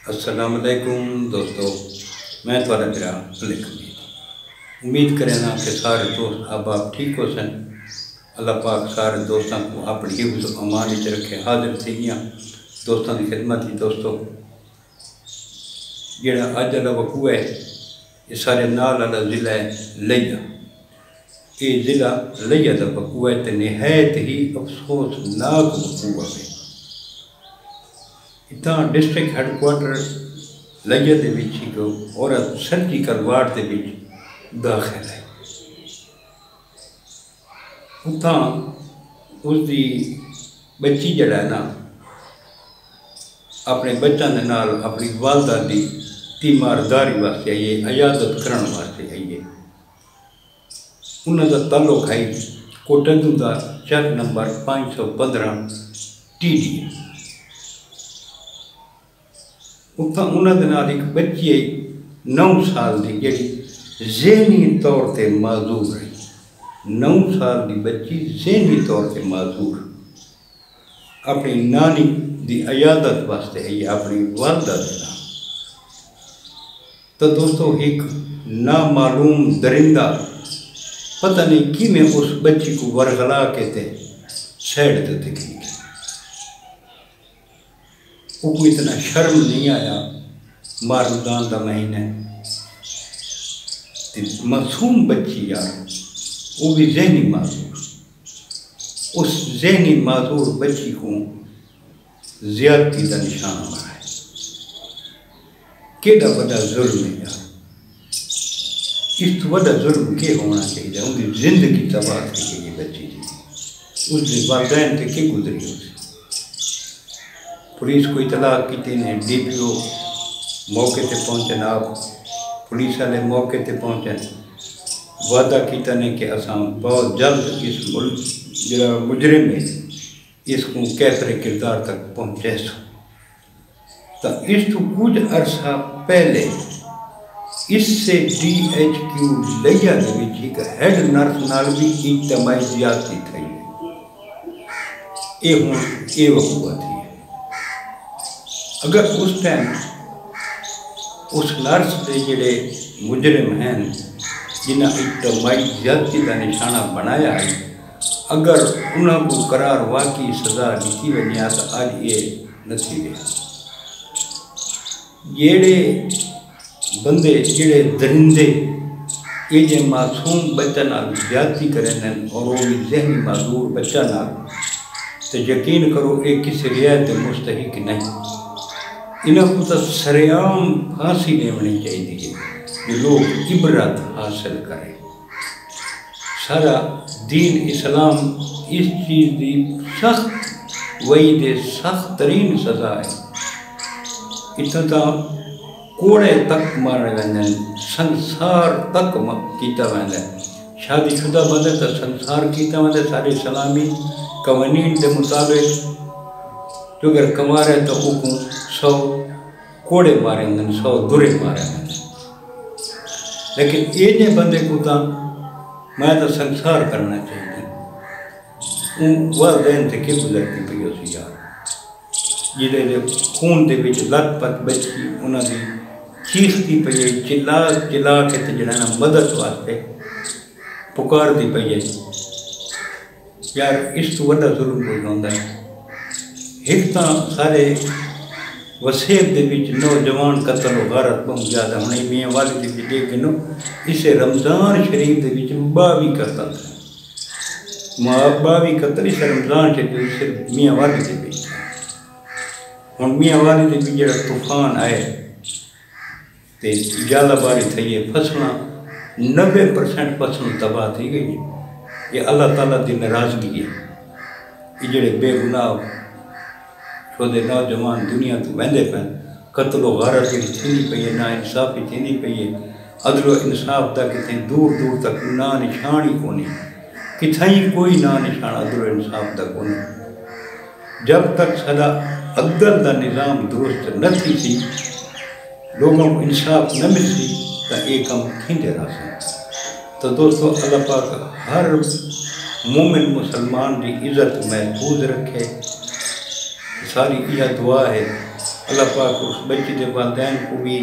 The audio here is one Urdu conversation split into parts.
السلام علیکم دوستو، میں تھوڑا پھر امید کرنا کہ سارے دوست آپ ٹھیک ہو سن۔ اللہ پاک سارے دوستوں کو اپنی حفظ و امان وچ رکھے۔ حاضر تھی گیا دوستوں کی خدمت ہی دوستو، جڑا اج والا وقوع ہے یہ سارے نال والا ضلع ہے لیا۔ یہ ضلع لیا کا وقوع ہے تو نہایت ہی افسوسناک وقوع ہے۔ اتنا ڈسٹرکٹ ہیڈ کوارٹر لیا دے وچ ایک عورت سرجیکل وارڈ دے وچ داخل ہے۔ اتنا اس دی بچی جڑا ہے نا اپنے بچوں کے نال اپنی والدہ دی تیمارداری واسطے آئی ہے، عیادت کرن واسطے آئی ہے۔ انہوں کا تعلق ہے کوٹندو دا چک نمبر 515 TD۔ انہوں کے نال ایک بچی ہے 9 سال دی جڑی ذہنی طور تے معذور ہے۔ 9 سال دی بچی ذہنی طور تے معذور اپنی نانی دی عیادت واسطے ہے اپنی والدہ دے نال۔ تو دوستو ایک نامعلوم درندہ پتہ نہیں کی میں اس بچی کو ورغلا کے تے سیڈ تے گئی۔ وہ کوئی اتنا شرم نہیں آیا، ماردان دا مہینہ معصوم بچی یار، وہ بھی ذہنی معذور۔ اس ذہنی معذور بچی کو زیادتی دا نشانہ بنا ہے۔ کیڑا بڑا ظلم ہے یار، اس تو بڑا ظلم کیا ہونا چاہیے؟ ان کی زندگی تباہ کی گئی بچی جی، اس کے والدین تے کی گزری ہو سی۔ پولیس کو اطلاع کی نے، DPO موقع تے پہنچن، آپ پولیس والے موقع تے پہنچن، وعدہ کیتا نے کہ اساں بہت جلد اس ملک جڑا مجرم ہے اس کو کیسرے کردار تک پہنچے سو۔ تو اس تو کچھ عرصہ پہلے اس سے DHQ لیا دے وچ ایک ہیڈ نرس نال بھی اجتماعی زیادتی تھی۔ یہ وقوع تھی۔ اگر اس ٹائم اس نرس دے جڑے مجرم ہیں جنہیں اجتماعی زیادتی کا نشانہ بنایا ہے، اگر انہوں کو قرار واقعی سزا دیتی ونیا تو آج یہ نتھی رہا۔ جڑے بندے جڑے درندے یہ جو معصوم بچہ نال زیادتی کریں اور وہ بھی ذہنی معذور بچہ نال، تو یقین کرو یہ کسی رعایت مستحق نہیں۔ انہوں کو تو سریعام پھانسی لیونی چاہیے کہ لوگ عبرت حاصل کریں۔ سارا دین اسلام اس چیز دی سخت وعید سخت ترین سزا ہے۔ اتنا تا کوڑے تک مارے ویندے، سنسار تک کیتا ویندے، شادی شدہ بندے تو سنسار کیتا ویندے۔ سارے اسلامی قوانین دے مطابق جو اگر کمارے تو وہ 100 کوڑے مارے ہوں، 100 درے مارے ہوں۔ لیکن یہ بندے کو تا میں تو سنسار کرنا چاہیے۔ ان والدین سے کی گزرتی پئی ہو سی یار، جہے خون دے وچ لت پت بچی انہوں دی چیختی پئی ہے، چلا چلا کے تے جڑا نا مدد واسطے پکار دی پئی ہے یار۔ اس تو بڑا ظلم کوئی ہوندا ہے؟ ایک تا سارے وسیب دے وچ نوجوان قتل و غارت بہت زیادہ ہونے۔ میاں والی دے وچ دیکھ گنو اسے رمضان شریف دے وچ 22 قتل تھا، 22 قتل اسے رمضان شریف صرف میاں والی دے وچ۔ ہن میاں والی دے وچ جڑا طوفان آئے تے جالہ باری تھی ہے، فصلاں 90% فصل تباہ تھی گئی۔ یہ اللہ تعالیٰ دی ناراضگی ہے۔ یہ جڑے بے گناہ چھوڑے نوجوان دنیا تو ویندے پہ، قتل و غارت جڑی تھینی پئی ہے، نا انصافی تھینی پئی ہے، عدل و انصاف تک کتنے دور دور تک نا نشان ہی کونی، کتھائیں کوئی نا نشان عدل و انصاف تک کونی۔ جب تک سدا عدل دا نظام درست نہ تھی سی، لوگوں کو انصاف نہ ملتی تو یہ کم تھیندے رہا سن۔ تو دوستو اللہ پاک ہر مومن مسلمان کی عزت محفوظ رکھے، ساری یہ دعا ہے۔ اللہ پاک اس بچی کے والدین کو بھی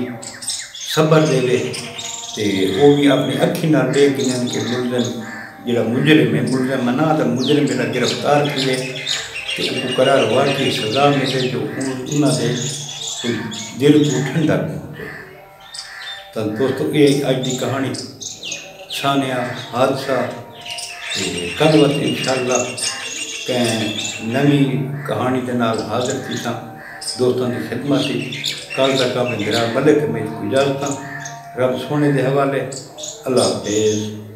صبر دے تے وہ بھی اپنی اکھی نال دیکھ گئے کہ ملزم جڑا مجرم ہے ملزم منا تو مجرم جڑا گرفتار کیے تو اس کو قرار واقعی سزا ملے جو انہوں نے دل کو ٹھنڈا پہنچے۔ تو دوستو یہ اج کی کہانی سانیہ حادثہ کل وقت انشاءاللہ کہیں نوی کہانی کے نال حاضر کی دوستوں کی خدمت تھی۔ کل تک اپنے گرا ملک میں اجازت رب سونے دے حوالے۔ اللہ حافظ۔